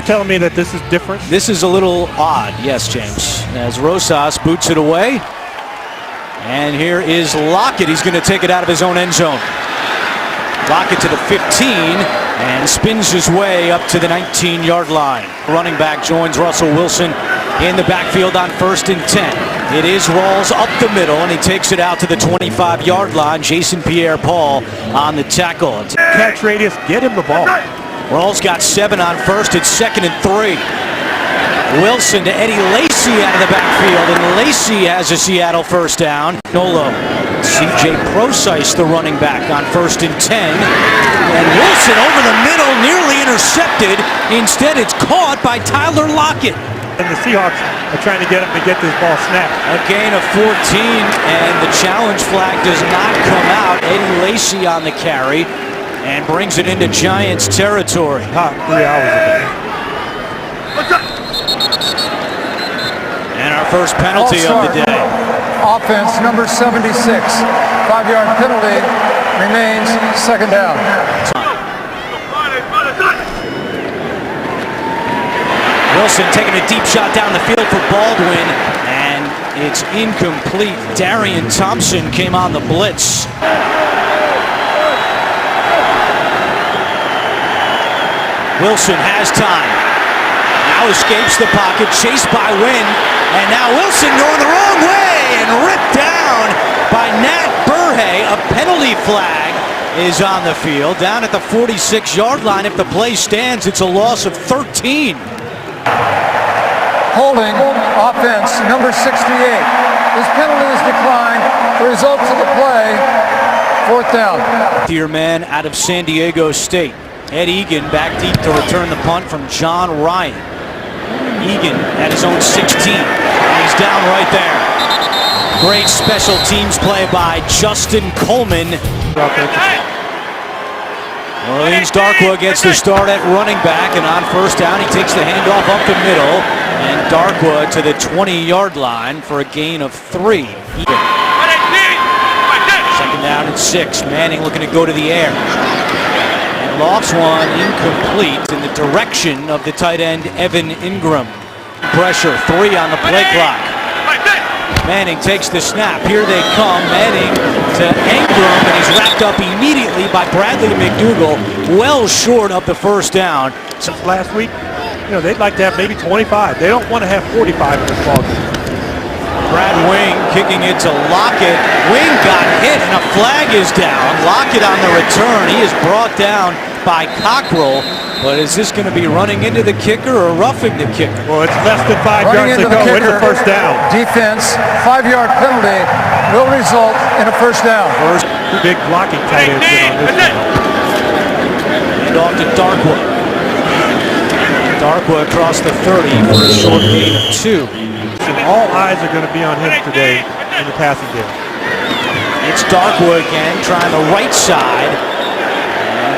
telling me that this is different? This is a little odd, yes, James. As Rosas boots it away. And here is Lockett. He's going to take it out of his own end zone. Lockett to the 15 and spins his way up to the 19-yard line. Running back joins Russell Wilson in the backfield on 1st and 10. It is Rawls up the middle, and he takes it out to the 25-yard line. Jason Pierre-Paul on the tackle. Catch radius, get him the ball. Rawls got 7 on 1st. It's 2nd and 3. Wilson to Eddie Lacy out of the backfield, and Lacy has a Seattle first down. Nolo, C.J. Procise, the running back, on 1st and 10. And Wilson over the middle, nearly intercepted. Instead, it's caught by Tyler Lockett. And the Seahawks are trying to get him to get this ball snapped. A gain of 14, and the challenge flag does not come out. Eddie Lacy on the carry and brings it into Giants territory. Hot 3 hours ago. And our first penalty of the day. Offense number 76. 5-yard penalty, remains 2nd down. Wilson taking a deep shot down the field for Baldwin, and it's incomplete. Darian Thompson came on the blitz. Wilson has time. Now escapes the pocket, chased by Wynn, and now Wilson going the wrong way and ripped down by Nat Burhay. A penalty flag is on the field, down at the 46-yard line. If the play stands, it's a loss of 13. Holding, offense number 68. This penalty is declined. The results of the play, 4th down. Dear man out of San Diego State. Ed Egan back deep to return the punt from John Ryan. Egan at his own 16. He's down right there. Great special teams play by Justin Coleman. Orleans Darkwa gets the start at running back, and on 1st down he takes the handoff up the middle, and Darkwa to the 20-yard line for a gain of 3. Egan. 2nd down and 6. Manning looking to go to the air. And lofts one incomplete in the direction of the tight end Evan Ingram. Pressure, 3 on the play clock. Manning takes the snap. Here they come. Manning to Ingram, and he's wrapped up immediately by Bradley McDougal, well short of the 1st down. Since last week, they'd like to have maybe 25. They don't want to have 45 in this ball game. Brad Wing kicking it to Lockett. Wing got hit, and a flag is down. Lockett on the return. He is brought down by Cockrell. But is this going to be running into the kicker or roughing the kicker? Well, it's less than 5 yards to go. It's a 1st down. Defense, 5-yard penalty will result in a 1st down. Two big blocking tight ends on this one. And off to Darkwa. Darkwa across the 30 for a short gain of 2. And all eyes are going to be on him today in the passing game. It's Darkwa again, trying the right side.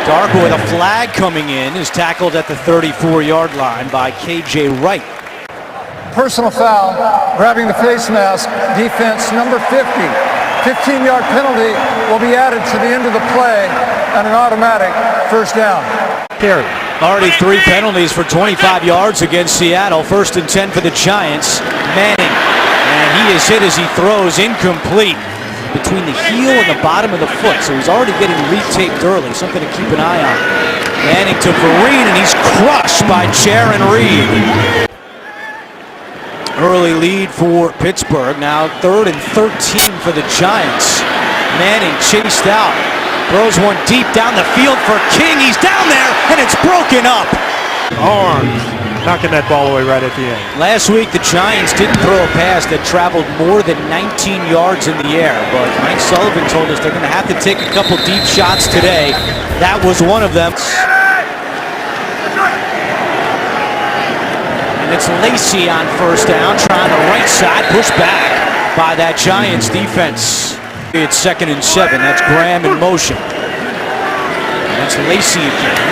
Darkwa with a flag coming in is tackled at the 34-yard line by K.J. Wright. Personal foul, grabbing the face mask, defense number 50. 15-yard penalty will be added to the end of the play and an automatic 1st down. Carry. Already 3 penalties for 25 yards against Seattle. 1st and 10 for the Giants. Manning, and he is hit as he throws, incomplete. Between the heel and the bottom of the foot, so he's already getting retaped early, something to keep an eye on. Manning to Vereen, and he's crushed by Charon Reed. Early lead for Pittsburgh, now 3rd and 13 for the Giants. Manning chased out, throws one deep down the field for King. He's down there, and it's broken up. Arms knocking that ball away right at the end. Last week, the Giants didn't throw a pass that traveled more than 19 yards in the air, but Mike Sullivan told us they're going to have to take a couple deep shots today. That was one of them. And it's Lacy on 1st down, trying the right side, pushed back by that Giants defense. It's 2nd and 7. That's Graham in motion. That's Lacy again.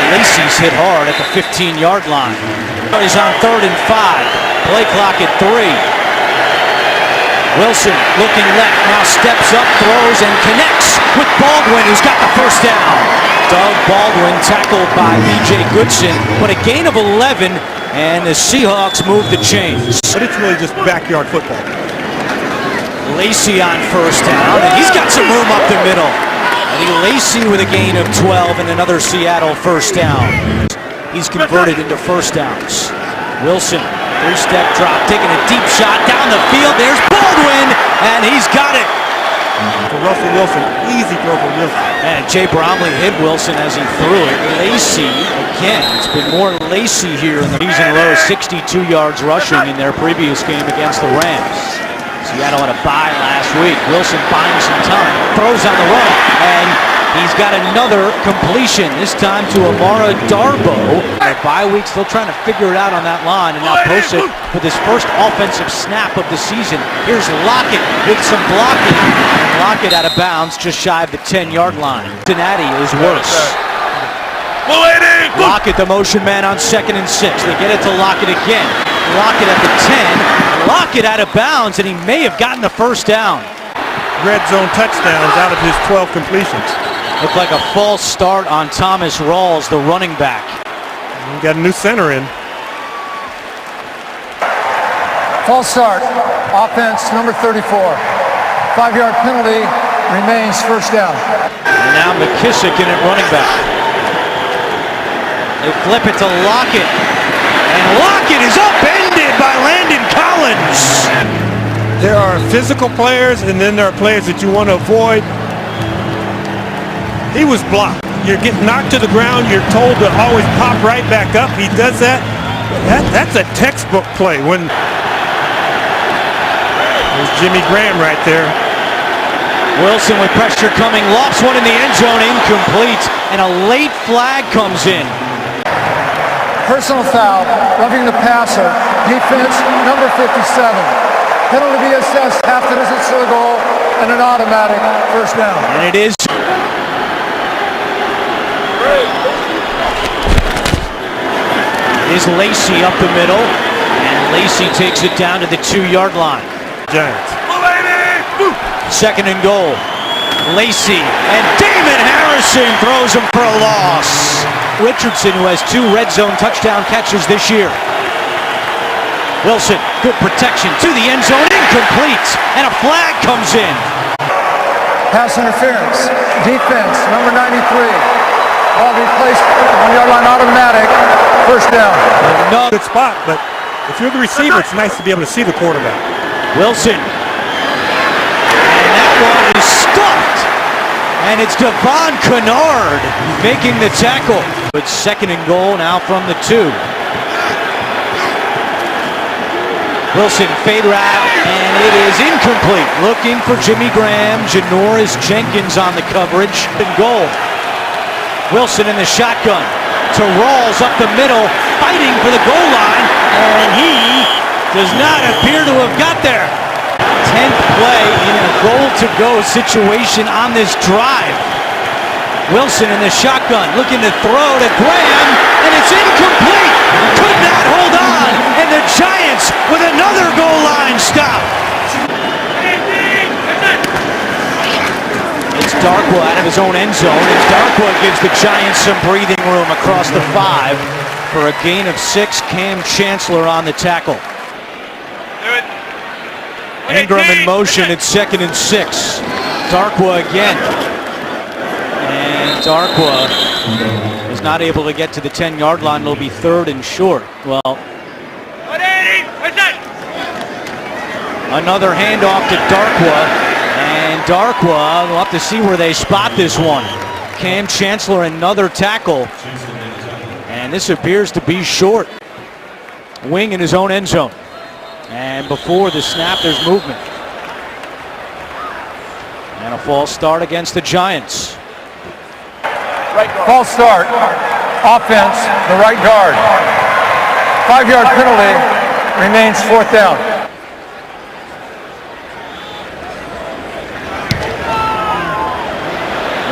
Lacy's hit hard at the 15-yard line. He's on 3rd and 5. Play clock at 3. Wilson looking left, now steps up, throws, and connects with Baldwin, who's got the first down. Doug Baldwin tackled by B.J. Goodson, but a gain of 11, and the Seahawks move the chains. But it's really just backyard football. Lacey on first down, and he's got some room up the middle. Eddie Lacey with a gain of 12 and another Seattle first down. He's converted into first downs. Wilson, three-step drop, taking a deep shot down the field. There's Baldwin, and he's got it. For Russell Wilson, easy throw for Wilson. And Jay Bromley hit Wilson as he threw it. Lacey, again, it's been more Lacey here in the season low, 62 yards rushing in their previous game against the Rams. Seattle had a bye last week. Wilson buying some time, throws on the run, and he's got another completion, this time to Amara Darboh. Bye week, still trying to figure it out on that line, and now posts it with his first offensive snap of the season. Here's Lockett with some blocking, and Lockett out of bounds just shy of the 10-yard line. Cincinnati is worse. Lockett, the motion man on 2nd and 6. They get it to Lockett again. Lockett at the 10. Lockett out of bounds, and he may have gotten the first down. Red zone touchdowns out of his 12 completions. Looked like a false start on Thomas Rawls, the running back. We got a new center in. False start. Offense number 34. 5-yard penalty, remains first down. And now McKissick in at running back. They flip it to Lockett. And Lockett is upended by Landon Collins. There are physical players, and then there are players that you want to avoid. He was blocked. You're getting knocked to the ground. You're told to always pop right back up. He does that. That's a textbook play. There's Jimmy Graham right there. Wilson with pressure coming, lofts one in the end zone, incomplete, and a late flag comes in. Personal foul, roughing the passer. Defense number 57. Penalty to be assessed after the distance to the goal, and an automatic first down. And it is. Is Lacey up the middle, and Lacey takes it down to the 2-yard line. Giants. 2nd and goal. Lacey, and Damon Harrison throws him for a loss. Richardson, who has 2 red zone touchdown catches this year. Wilson, good protection to the end zone, incomplete, and a flag comes in. Pass interference. Defense number 93. Ball replaced, 1-yard line automatic, first down. No. Good spot, but if you're the receiver, it's nice to be able to see the quarterback. Wilson. And that one is stuffed. And it's Devon Kennard making the tackle. But 2nd and goal now from the 2. Wilson fade route, and it is incomplete. Looking for Jimmy Graham. Janoris Jenkins on the coverage. And goal. Wilson in the shotgun to Rawls up the middle, fighting for the goal line, and he does not appear to have got there. 10th play in a goal-to-go situation on this drive. Wilson in the shotgun, looking to throw to Graham, and it's incomplete. Could not hold on, and the Giants with another goal line stop. It's Darkwa out of his own end zone, and Darkwa gives the Giants some breathing room across the 5 for a gain of 6. Cam Chancellor on the tackle. Ingram in motion at 2nd and 6. Darkwa again. And Darkwa is not able to get to the 10-yard line. It'll be 3rd and short. Well, another handoff to Darkwa. And Darkwa, we'll have to see where they spot this one. Cam Chancellor, another tackle. And this appears to be short. Wing in his own end zone. And before the snap, there's movement. And a false start against the Giants. False start. Offense, the right guard. 5-yard penalty, remains 4th down.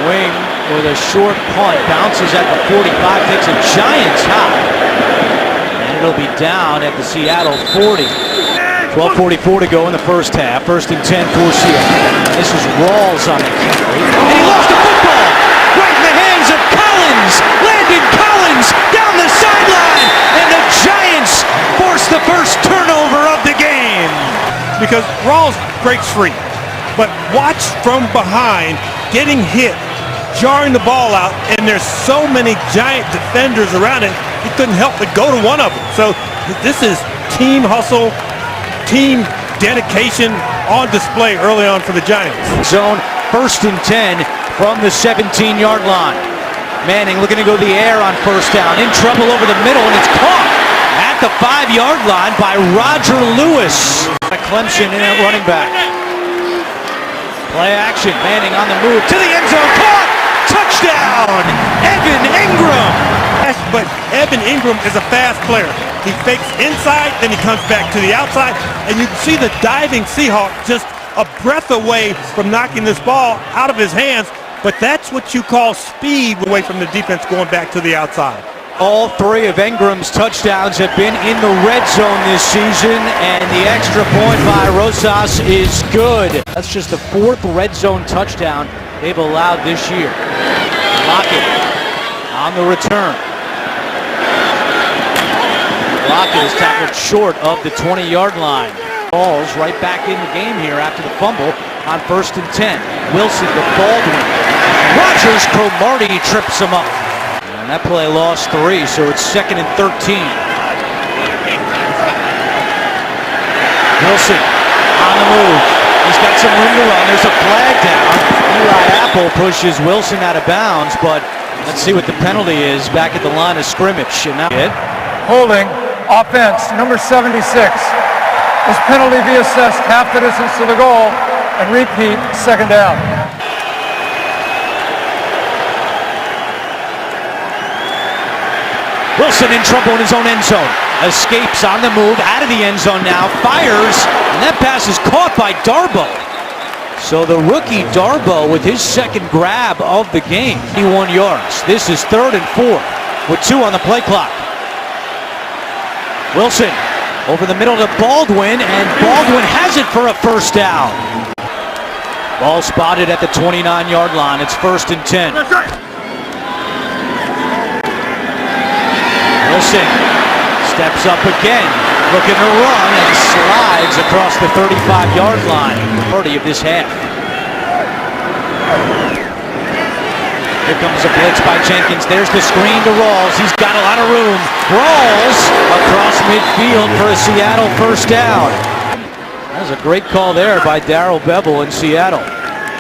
Wing with a short punt, bounces at the 45, takes a Giants high. And it'll be down at the Seattle 40. 12:44 to go in the first half. 1st and 10 for Seattle. This is Rawls on the carry. And he lost the football right in the hands of Collins. Landon Collins down the sideline. And the Giants force the first turnover of the game. Because Rawls breaks free. But watch from behind, getting hit, jarring the ball out, and there's so many giant defenders around it, he couldn't help but go to one of them. So this is team hustle, team dedication on display early on for the Giants. Zone, 1st and 10 from the 17-yard line. Manning looking to go the air on 1st down. In trouble over the middle, and it's caught at the 5-yard line by Roger Lewis. Clemson in at running back. Play action, Manning on the move to the end zone, caught! Touchdown, Evan Ingram! But Evan Ingram is a fast player. He fakes inside, then he comes back to the outside, and you can see the diving Seahawk just a breath away from knocking this ball out of his hands, but that's what you call speed away from the defense going back to the outside. All 3 of Ingram's touchdowns have been in the red zone this season, and the extra point by Rosas is good. That's just the 4th red zone touchdown they've allowed this year. Lockett on the return. Lockett is tackled short of the 20-yard line. Ball's right back in the game here after the fumble on 1st and 10. Wilson to Baldwin. Rogers Cromartie trips him up. And that play lost 3, so it's 2nd and 13. Wilson on the move. He's got some room to run. There's a flag down. Eli Apple pushes Wilson out of bounds, but let's see what the penalty is back at the line of scrimmage. And now Holding, offense, number 76. This penalty be assessed half the distance to the goal and repeat 2nd down. Wilson in trouble in his own end zone. Escapes on the move, out of the end zone now, fires, and that pass is caught by Darbo. So the rookie Darbo with his 2nd grab of the game. 21 yards. This is 3rd and 4 with 2 on the play clock. Wilson over the middle to Baldwin, and Baldwin has it for a 1st down. Ball spotted at the 29-yard line. It's 1st and 10. Wilson steps up again, looking to run, and slides across the 35-yard line. 30 of this half. Here comes a blitz by Jenkins. There's the screen to Rawls. He's got a lot of room. Rawls across midfield for a Seattle 1st down. That was a great call there by Darrell Bevel in Seattle.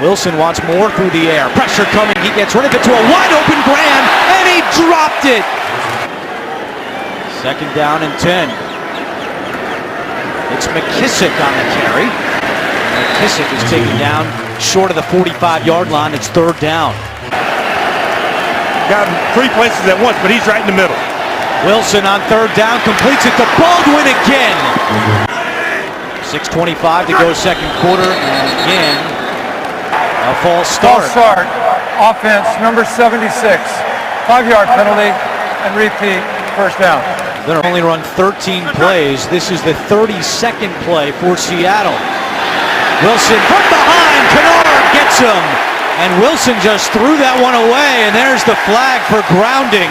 Wilson wants more through the air. Pressure coming. He gets rid of it to a wide open Graham, and he dropped it. 2nd down and 10. It's McKissick on the carry. McKissick is taken down short of the 45-yard line. It's 3rd down. Got him 3 places at once, but he's right in the middle. Wilson on 3rd down, completes it to Baldwin again. 6:25 to go 2nd quarter, and again, a false start. False start, offense, number 76. 5-yard penalty, and repeat, 1st down. They're only run 13 plays. This is the 32nd play for Seattle. Wilson from behind, Kennard gets him. And Wilson just threw that one away, and there's the flag for grounding.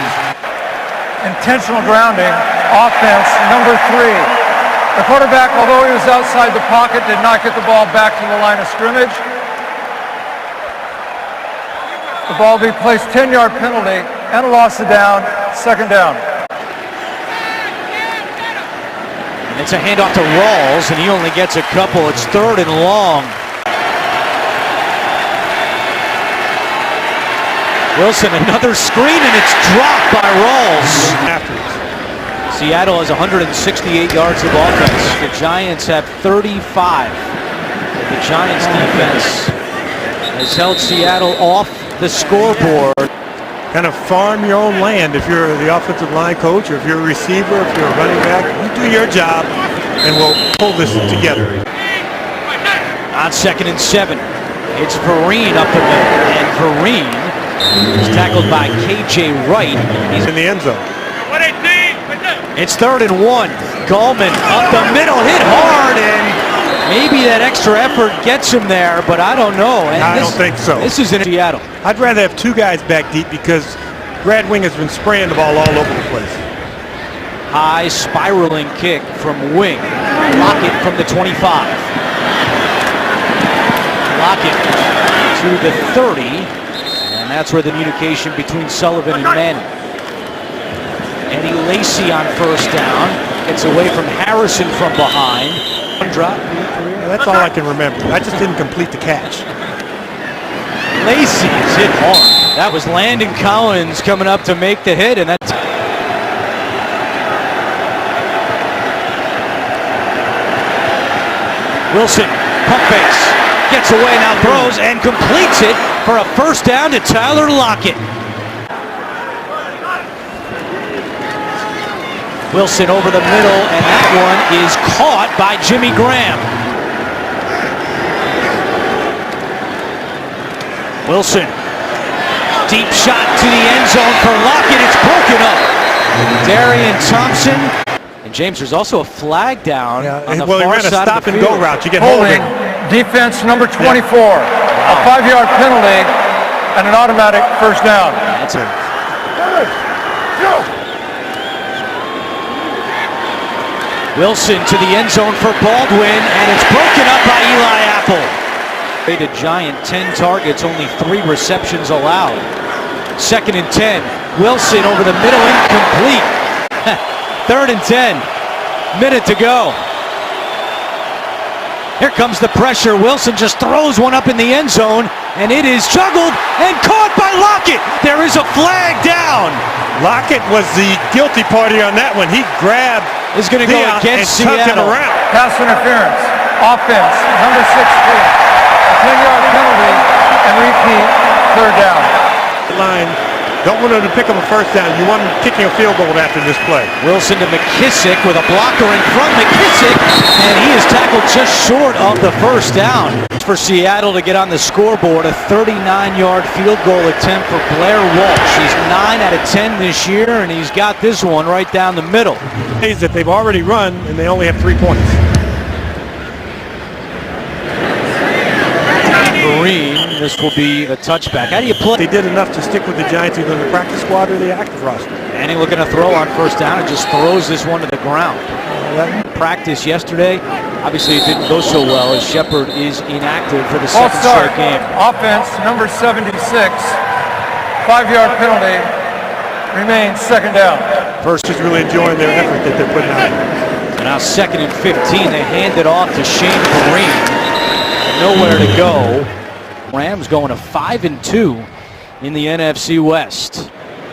Intentional grounding, offense, number 3. The quarterback, although he was outside the pocket, did not get the ball back to the line of scrimmage. The ball will be placed 10-yard penalty and a loss of down, 2nd down. It's a handoff to Rawls, and he only gets a couple. It's 3rd and long. Wilson, another screen, and it's dropped by Rawls. Seattle has 168 yards of offense. The Giants have 35. The Giants defense has held Seattle off the scoreboard. Kind of farm your own land if you're the offensive line coach, or if you're a receiver, if you're a running back. You do your job, and we'll pull this together. On 2nd and 7, it's Vereen up the middle, and Vereen is tackled by K.J. Wright. He's in the end zone. It's 3rd and 1. Gallman up the middle, hit hard, and maybe that extra effort gets him there, but I don't know. And I don't think so. This is in Seattle. I'd rather have 2 guys back deep because Brad Wing has been spraying the ball all over the place. High spiraling kick from Wing. Lockett from the 25. Lockett to the 30. And that's where the communication between Sullivan and Manning. Eddie Lacy on 1st down. Gets away from Harrison from behind. One drop. Yeah, that's all I can remember. I just didn't complete the catch. Lacy is hit hard. That was Landon Collins coming up to make the hit, and that's Wilson, pump fakes, gets away, now throws and completes it for a 1st down to Tyler Lockett. Wilson over the middle, and that one is caught by Jimmy Graham. Wilson, deep shot to the end zone for Lockett. It's broken up. Darian Thompson. And James, there's also a flag down on the well, far he ran a side stop of the and field. go route. You get Holding, holding. defense number 24. A 5-yard penalty and an automatic 1st down. That's it. Wilson to the end zone for Baldwin, and it's broken up by Eli Apple. A Giant, 10 targets, only 3 receptions allowed. 2nd and 10. Wilson over the middle, incomplete. 3rd and 10. Minute to go. Here comes the pressure. Wilson just throws one up in the end zone, and it is juggled and caught by Lockett. There is a flag down. Lockett was the guilty party on that one. He grabbed Is going to go against and tucked him Seattle. around. Pass interference. Offense, number 16. A 10-yard penalty and repeat 3rd down. Line. Don't want him to pick up a 1st down. You want him kicking a field goal after this play. Wilson to McKissick with a blocker in front. McKissick, and he is tackled just short of the 1st down. For Seattle to get on the scoreboard, a 39-yard field goal attempt for Blair Walsh. He's 9 out of 10 this year, and he's got this one right down the middle. That they've already run, and they only have 3 points. Green, this will be a touchback. How do you play? They did enough to stick with the Giants either in the practice squad or the active roster. Manning looking to throw on 1st down and just throws this one to the ground. Practice yesterday, obviously it didn't go so well as Shepard is inactive for the 2nd straight game. Offense, number 76. 5-yard penalty. Remains 2nd down. First is really enjoying their effort that they're putting out. So now 2nd and 15. They hand it off to Shane Vereen. Nowhere to go. Rams going to 5-2 in the NFC West.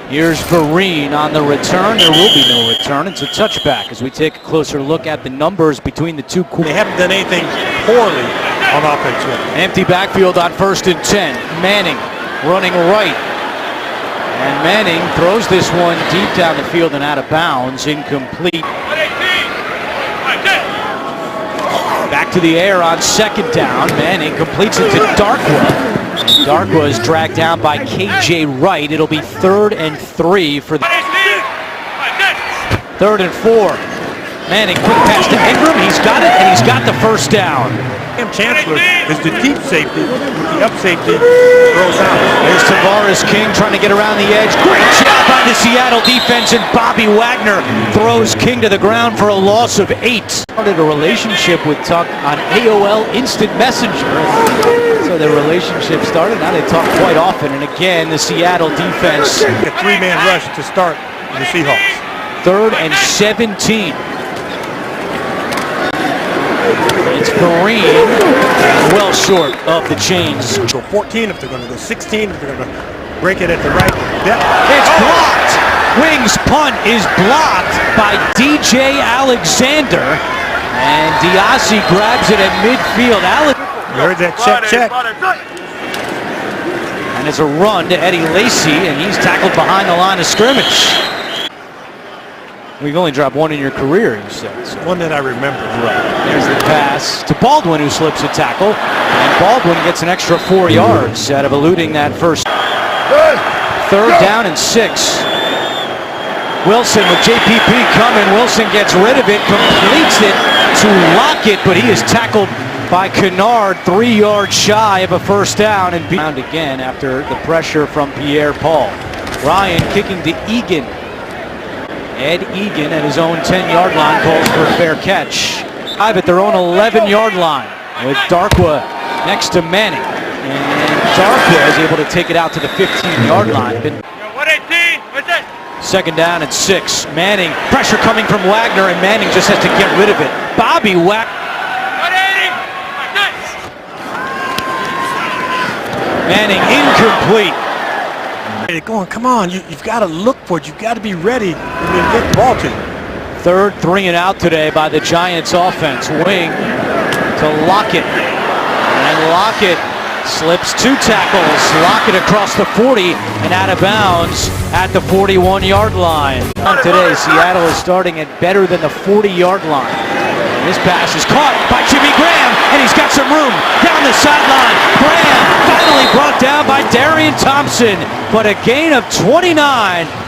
Here's Vereen on the return. There will be no return. It's a touchback as we take a closer look at the numbers between the two. They haven't done anything poorly on offense yet. Empty backfield on 1st and 10. Manning running right. And Manning throws this one deep down the field and out of bounds. Incomplete. Back to the air on 2nd down. Manning completes it to Darkwa. Darkwa is dragged down by KJ Wright. It'll be 3rd and 3 for the 3rd and 4. Manning, quick pass to Ingram. He's got it, and he's got the 1st down. Chancellor is the deep safety. The up safety throws out. There's Tavares King trying to get around the edge. Great job by the Seattle defense, and Bobby Wagner throws King to the ground for a loss of 8. Started a relationship with Tuck on AOL Instant Messenger. So their relationship started. Now they talk quite often. And again, the Seattle defense. A 3-man rush to start the Seahawks. 3rd and 17. It's Vereen, well short of the chains. Go 14 if they're going to go 16, if they're going to break it at the right depth. It's blocked. Wings punt is blocked by DJ Alexander. And Diassi grabs it at midfield. You heard that check. And it's a run to Eddie Lacy, and he's tackled behind the line of scrimmage. We've only dropped one in your career, you said. So. One that I remember. Right. There's the pass to Baldwin, who slips a tackle. And Baldwin gets an extra 4 yards out of eluding that first. 3rd down and 6. Wilson with JPP coming. Wilson gets rid of it, completes it to Lockett, but he is tackled by Kennard, 3 yards shy of a first down, and round again after the pressure from Pierre-Paul. Ryan kicking to Egan. Ed Egan at his own 10-yard line calls for a fair catch. Five at their own 11-yard line with Darkwa next to Manning. And Darkwa is able to take it out to the 15-yard line. 118, what's that? Second down and 6. Manning, pressure coming from Wagner, and Manning just has to get rid of it. Bobby Wagner. 180, Manning incomplete. Going, come on, you've got to look for it. You've got to be ready and then get the ball to you. Third 3 and out today by the Giants offense. Wing to Lockett. And Lockett slips 2 tackles. Lockett across the 40 and out of bounds at the 41-yard line. Today, Seattle is starting at better than the 40-yard line. This pass is caught by Jimmy Graham, and he's got some room down the sideline. Graham finally brought down by Darian Thompson, but a gain of 29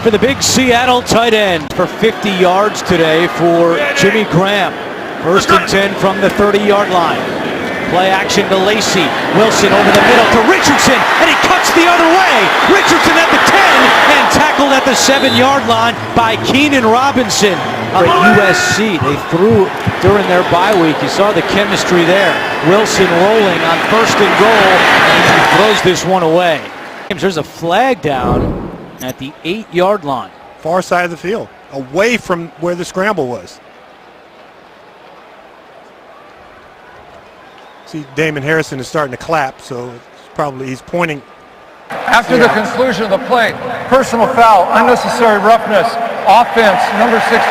for the big Seattle tight end for 50 yards today for Jimmy Graham. First and 10 from the 30-yard line. Play action to Lacey. Wilson over the middle to Richardson, and he cuts the other way. Richardson at the 10 and tackled at the 7-yard line by Keenan Robinson. At USC, they threw during their bye week. You saw the chemistry there. Wilson rolling on first and goal, and he throws this one away. There's a flag down at the 8-yard line. Far side of the field, away from where the scramble was. See, Damon Harrison is starting to clap, so he's pointing. After the conclusion of the play, personal foul, unnecessary roughness, offense, number 63,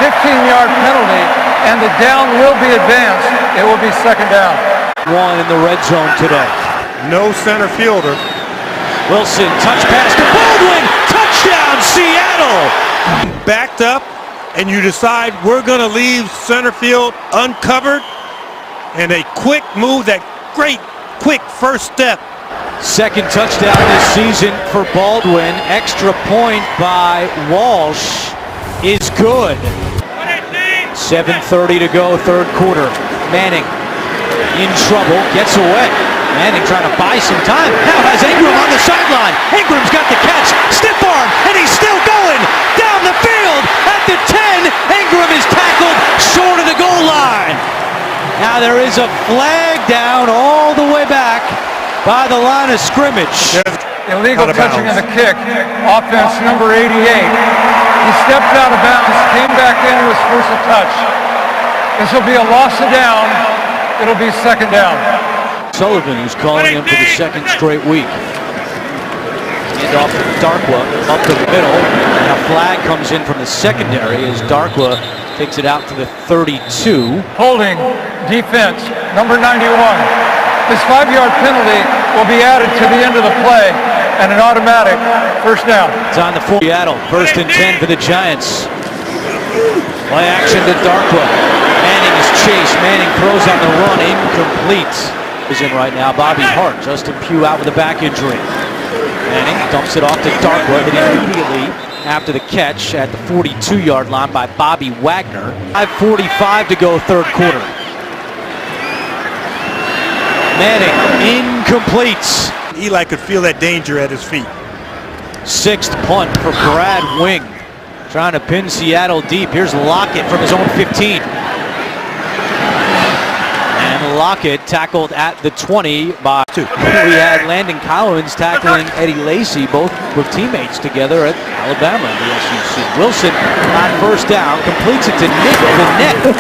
15-yard penalty, and the down will be advanced. It will be second down. One in the red zone today. No center fielder. Wilson, touch pass to Baldwin, touchdown Seattle! Backed up, and you decide we're going to leave center field uncovered, and a quick move, that great quick first step. Second touchdown this season for Baldwin. Extra point by Walsh is good. 7:30 to go, third quarter. Manning in trouble, gets away. Manning trying to buy some time. Now has Ingram on the sideline. Ingram's got the catch. Stiff arm, and he's still going down the field at the 10. Ingram is tackled short of the goal line. Now there is a flag down all the way back by the line of scrimmage. Illegal touching of the kick. Offense number 88. He stepped out of bounds, came back in, was forced to touch. This will be a loss of down. It'll be second down. Sullivan, who's calling him for the second straight week. Hand off to Darkwa, up the middle, and a flag comes in from the secondary as Darkwa takes it out to the 32. Holding, defense, number 91. This 5-yard penalty will be added to the end of the play and an automatic first down. It's on the 4. Seattle, first and 10 for the Giants. Play action to Darkwa. Manning is chased. Manning throws on the run, incomplete. Is in right now. Bobby Hart, Justin Pugh out with a back injury. Manning dumps it off to Darkwa, hit immediately after the catch at the 42-yard line by Bobby Wagner. 5:45 to go, third quarter. Manning incomplete. Eli could feel that danger at his feet. 6th punt for Brad Wing. Trying to pin Seattle deep. Here's Lockett from his own 15. And Lockett tackled at the 20 by 2. We had Landon Collins tackling Eddie Lacy. Both were teammates together at Alabama in the SEC. Wilson on first down, completes it to Nick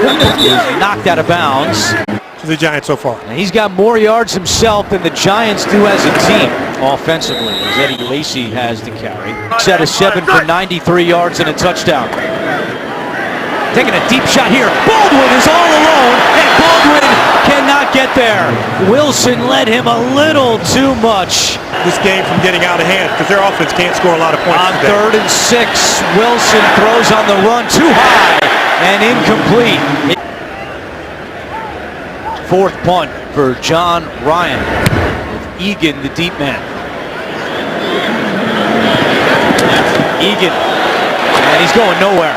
Vanette. He's knocked out of bounds. To the Giants so far. And he's got more yards himself than the Giants do as a team offensively, as Eddie Lacy has to carry. Set of 7 for 93 yards and a touchdown. Taking a deep shot here. Baldwin is all alone, and Baldwin cannot get there. Wilson led him a little too much. This game from getting out of hand because their offense can't score a lot of points On today. 3rd and 6, Wilson throws on the run too high and incomplete. 4th punt for John Ryan with Egan, the deep man. Egan and he's going nowhere.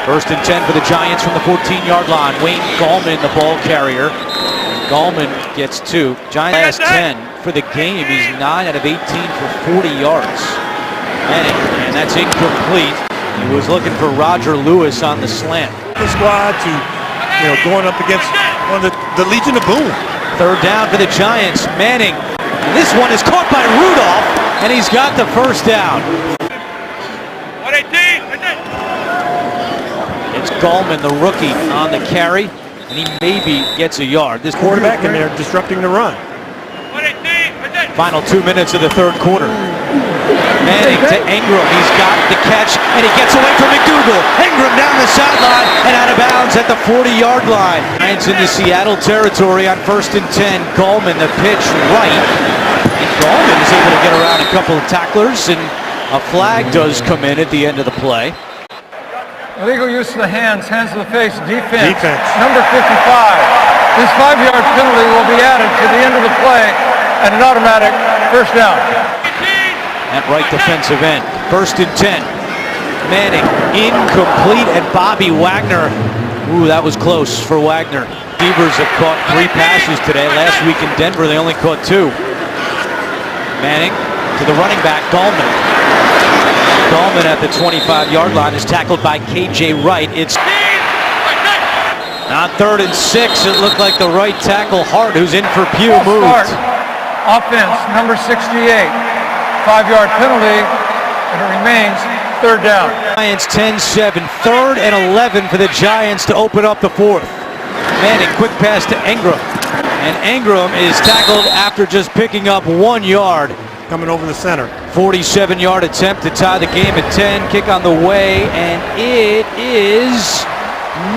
First and 10 for the Giants from the 14-yard line. Wayne Gallman, the ball carrier. Gallman gets 2. Giants has 10 for the game. He's 9 out of 18 for 40 yards. And that's incomplete. He was looking for Roger Lewis on the slant. The squad to, going up against one of the Legion of Boom. Third down for the Giants. Manning. And this one is caught by Rudolph, and he's got the first down. 118. It's Gallman, the rookie, on the carry, and he maybe gets a yard. This Quarterback, and they're disrupting the run. 118. Final 2 minutes of the third quarter. Manning to Ingram. He's got the catch, and he gets away from McDougal. Ingram down the sideline and out of bounds at the 40-yard line. Giants into Seattle territory on first and 10. Gallman, the pitch right. And Gallman is able to get around a couple of tacklers, and a flag does come in at the end of the play. Illegal use of the hands to the face, defense. Number 55. This 5-yard penalty will be added to the end of the play and an automatic first down. At right defensive end. First and 10. Manning incomplete, and Bobby Wagner. Ooh, that was close for Wagner. Beavers have caught 3 passes today. Last week in Denver, they only caught 2. Manning to the running back, Gallman. Gallman at the 25-yard line is tackled by KJ Wright. It's on third and 6. It looked like the right tackle, Hart, who's in for Pugh, moved. Offense, number 68. 5-yard penalty, and it remains third down. Giants 10-7. Third and 11 for the Giants to open up the fourth. Manning, quick pass to Ingram. And Ingram is tackled after just picking up 1 yard. Coming over the center. 47-yard attempt to tie the game at 10. Kick on the way, and it is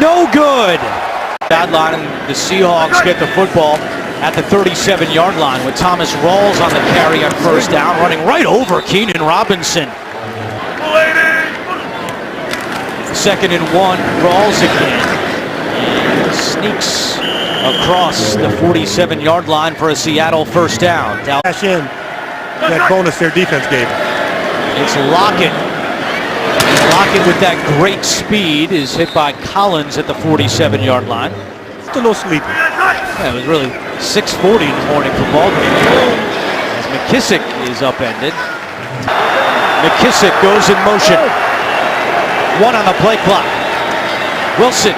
no good. Sideline, and the Seahawks get the football at the 37-yard line with Thomas Rawls on the carry on first down, running right over Keenan Robinson. Second and 1, Rawls again. And sneaks across the 47-yard line for a Seattle first down. Dash in that bonus their defense gave him. It's Lockett. Lockett with that great speed is hit by Collins at the 47-yard line. It's a little sleepy. Yeah, it was really 6:40 in the morning for Baldwin. As McKissick is upended. McKissick goes in motion. 1 on the play clock. Wilson,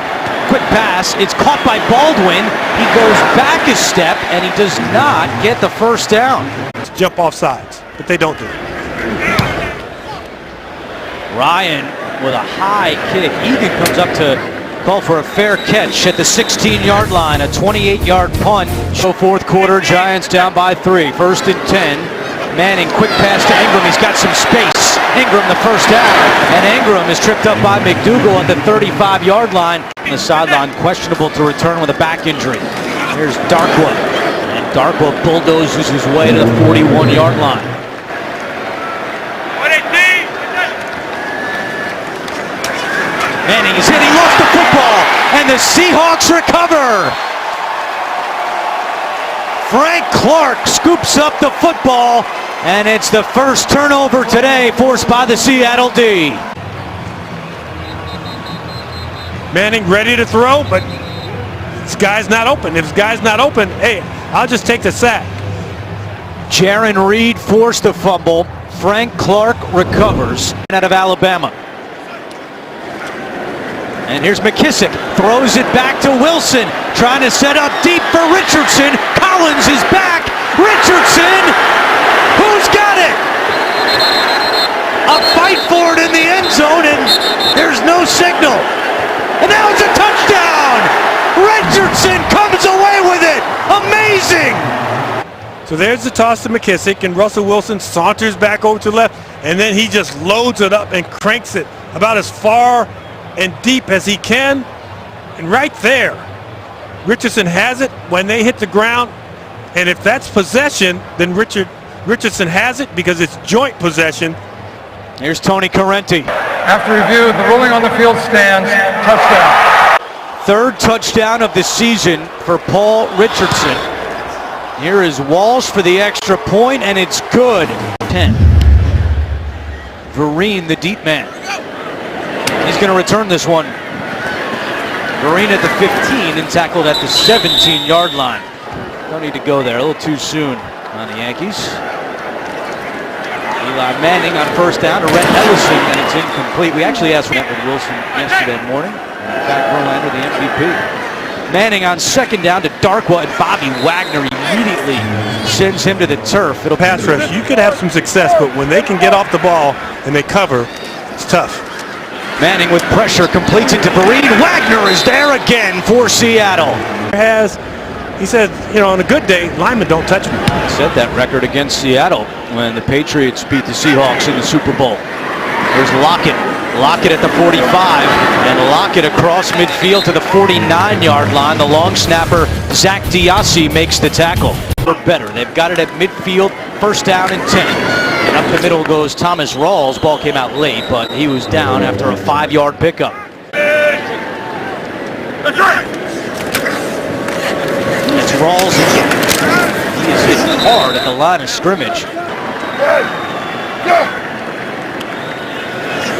quick pass. It's caught by Baldwin. He goes back a step, and he does not get the first down. It's jump off sides, but they don't do it. Ryan with a high kick. Egan comes up to call for a fair catch at the 16-yard line, a 28-yard punt. So fourth quarter, Giants down by 3. First and 10. Manning, quick pass to Ingram. He's got some space. Ingram the first down, and Ingram is tripped up by McDougal at the 35-yard line. On the sideline, questionable to return with a back injury. Here's Darkwa, and Darkwa bulldozes his way to the 41-yard line. Manning is hit. He lost the football, and the Seahawks recover. Frank Clark scoops up the football, and it's the first turnover today forced by the Seattle D. Manning ready to throw, but this guy's not open. If this guy's not open, hey, I'll just take the sack. Jaron Reed forced the fumble. Frank Clark recovers out of Alabama. And here's McKissick, throws it back to Wilson, trying to set up deep for Richardson. Collins is back. Richardson, who's got it? A fight for it in the end zone, and there's no signal. And now it's a touchdown. Richardson comes away with it. Amazing. So there's the toss to McKissick, and Russell Wilson saunters back over to the left, and then he just loads it up and cranks it about as far and deep as he can. And right there, Richardson has it when they hit the ground. And if that's possession, then Richardson has it because it's joint possession. Here's Tony Correnti. After review, the ruling on the field stands. Touchdown. Third touchdown of the season for Paul Richardson. Here is Walsh for the extra point, and it's good. 10. Vereen, the deep man. He's going to return this one. Vereen at the 15 and tackled at the 17-yard line. Don't need to go there, a little too soon on the Yankees. Eli Manning on first down to Rhett Ellison, and it's incomplete. We actually asked that with Wilson yesterday morning. In fact, Verlander, the MVP. Manning on second down to Darkwa, and Bobby Wagner immediately sends him to the turf. It'll Pass rush, you could have some success, but when they can get off the ball and they cover, it's tough. Manning with pressure completes it to Vereen. Wagner is there again for Seattle. He said, you know, on a good day, linemen don't touch me. Set that record against Seattle when the Patriots beat the Seahawks in the Super Bowl. There's Lockett. Lockett at the 45, and Lockett across midfield to the 49-yard line. The long snapper, Zach Diassi, makes the tackle. Or better, they've got it at midfield, first down and 10. And up the middle goes Thomas Rawls. Ball came out late, but he was down after a 5-yard pickup. It's Rawls again. He is hit hard at the line of scrimmage.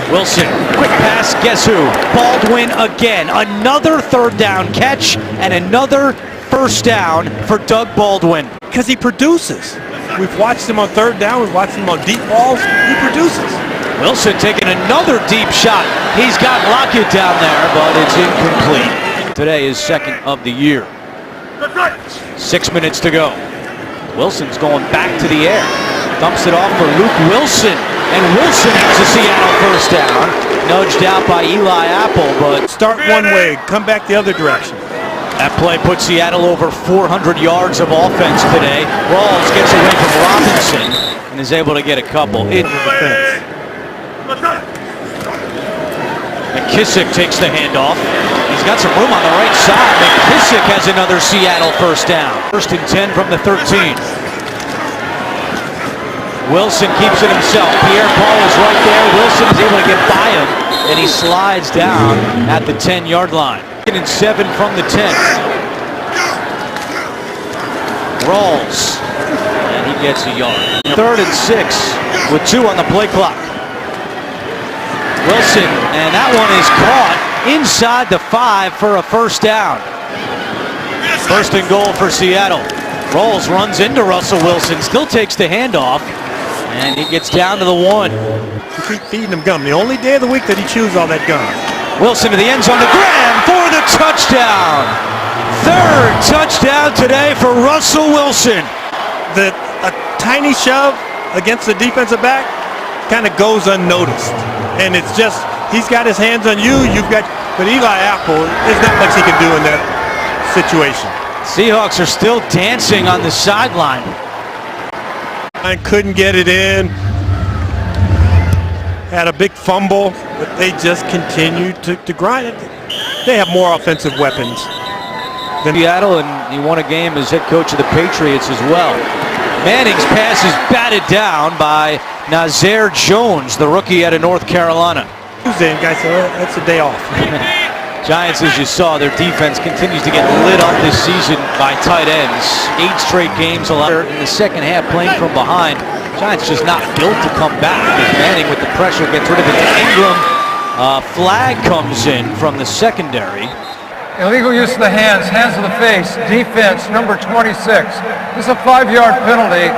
Wilson, quick pass, guess who? Baldwin again. Another third down catch and another first down for Doug Baldwin. Because he produces. We've watched him on third down, we've watched him on deep balls, he produces. Wilson taking another deep shot. He's got Lockett down there, but it's incomplete. Today is second of the year. 6 minutes to go. Wilson's going back to the air. Dumps it off for Luke Wilson. And Wilson has a Seattle first down. Nudged out by Eli Apple, but Start one way, come back the other direction. that play puts Seattle over 400 yards of offense today. Rawls gets away from Robinson and is able to get a couple. McKissick takes the handoff. He's got some room on the right side. McKissick has another Seattle first down. First and 10 from the 13. Wilson keeps it himself. Pierre-Paul is right there. Wilson is able to get by him, and he slides down at the 10-yard line. 2nd and 7 from the 10. Rawls, and he gets a yard. 3rd and 6 with 2 on the play clock. Wilson, and that one is caught inside the 5 for a first down. First and goal for Seattle. Rawls runs into Russell Wilson, still takes the handoff, and he gets down to the 1. You keep feeding him gum. The only day of the week that he chews all that gum. Wilson to the end zone to Graham for the touchdown. 3rd touchdown today for Russell Wilson. A tiny shove against the defensive back kind of goes unnoticed. And it's just, he's got his hands on you, but Eli Apple, there's not much he can do in that situation. Seahawks are still dancing on the sideline. I couldn't get it in. Had a big fumble, but they just continued to grind it. They have more offensive weapons than Seattle, and he won a game as head coach of the Patriots as well. Manning's pass is batted down by Nazir Jones, the rookie out of North Carolina. Tuesday, and guys said, oh, that's a day off. Giants, as you saw, their defense continues to get lit up this season by tight ends. 8 straight games allowed in the second half playing from behind. Giants just not built to come back. As Manning with the pressure gets rid of it to Ingram. Flag comes in from the secondary. Illegal use of the hands to the face, defense number 26. This is a 5-yard penalty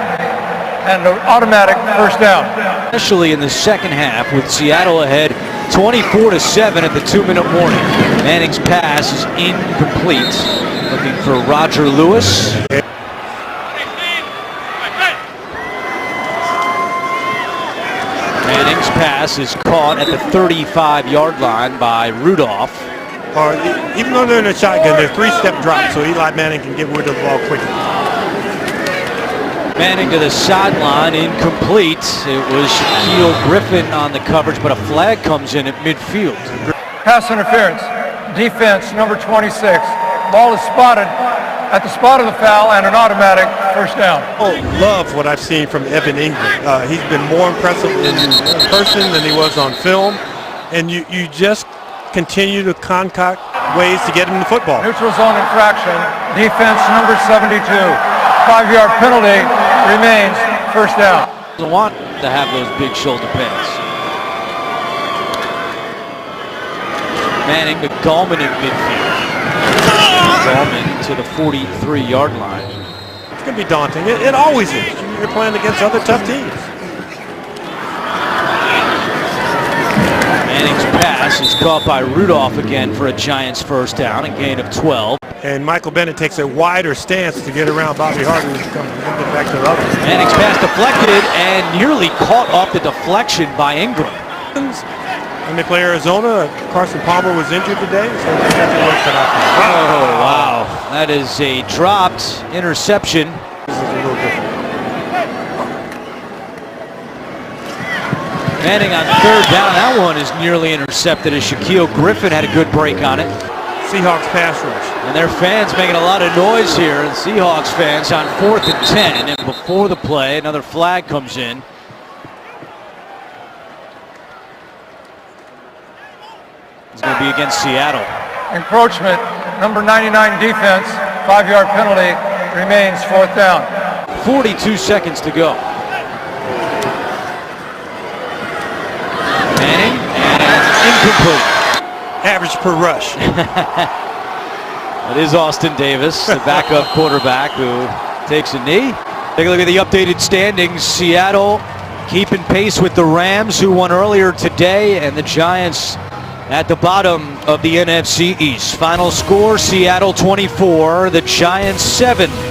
and an automatic first down. Especially in the second half with Seattle ahead 24-7 at the 2-minute warning. Manning's pass is incomplete. Looking for Roger Lewis. Manning's pass is caught at the 35-yard line by Rudolph. Or even though they're in a shotgun, they're 3-step drops, so Eli Manning can get rid of the ball quickly. Manning to the sideline, incomplete. It was Shaquille Griffin on the coverage, but a flag comes in at midfield. Pass interference, defense number 26. Ball is spotted at the spot of the foul and an automatic first down. Oh, love what I've seen from Evan Ingram. He's been more impressive in person than he was on film, and you just continue to concoct ways to get him the football. Neutral zone infraction, defense number 72. 5-yard penalty remains first down. Doesn't want to have those big shoulder pads. Manning to Gallman in midfield. Gallman to the 43-yard line. It's going to be daunting. It always is. You're playing against other tough teams. Manning's pass is caught by Rudolph again for a Giants first down, a gain of 12. And Michael Bennett takes a wider stance to get around Bobby Harvey and get back to the other. Manning's pass deflected and nearly caught off the deflection by Ingram. When they play Arizona, Carson Palmer was injured today, so they have to work that out. Oh, wow. That is a dropped interception. This is a little different. Manning on third down. That one is nearly intercepted as Shaquille Griffin had a good break on it. Seahawks pass rush. And their fans making a lot of noise here. The Seahawks fans on 4th and 10. And before the play, another flag comes in. It's going to be against Seattle. Encroachment, number 99 defense, 5-yard penalty, remains 4th down. 42 seconds to go. Manning, and incomplete. Average per rush. It is Austin Davis, the backup quarterback who takes a knee. Take a look at the updated standings. Seattle keeping pace with the Rams, who won earlier today, and the Giants at the bottom of the NFC East. Final score, Seattle 24, the Giants 7.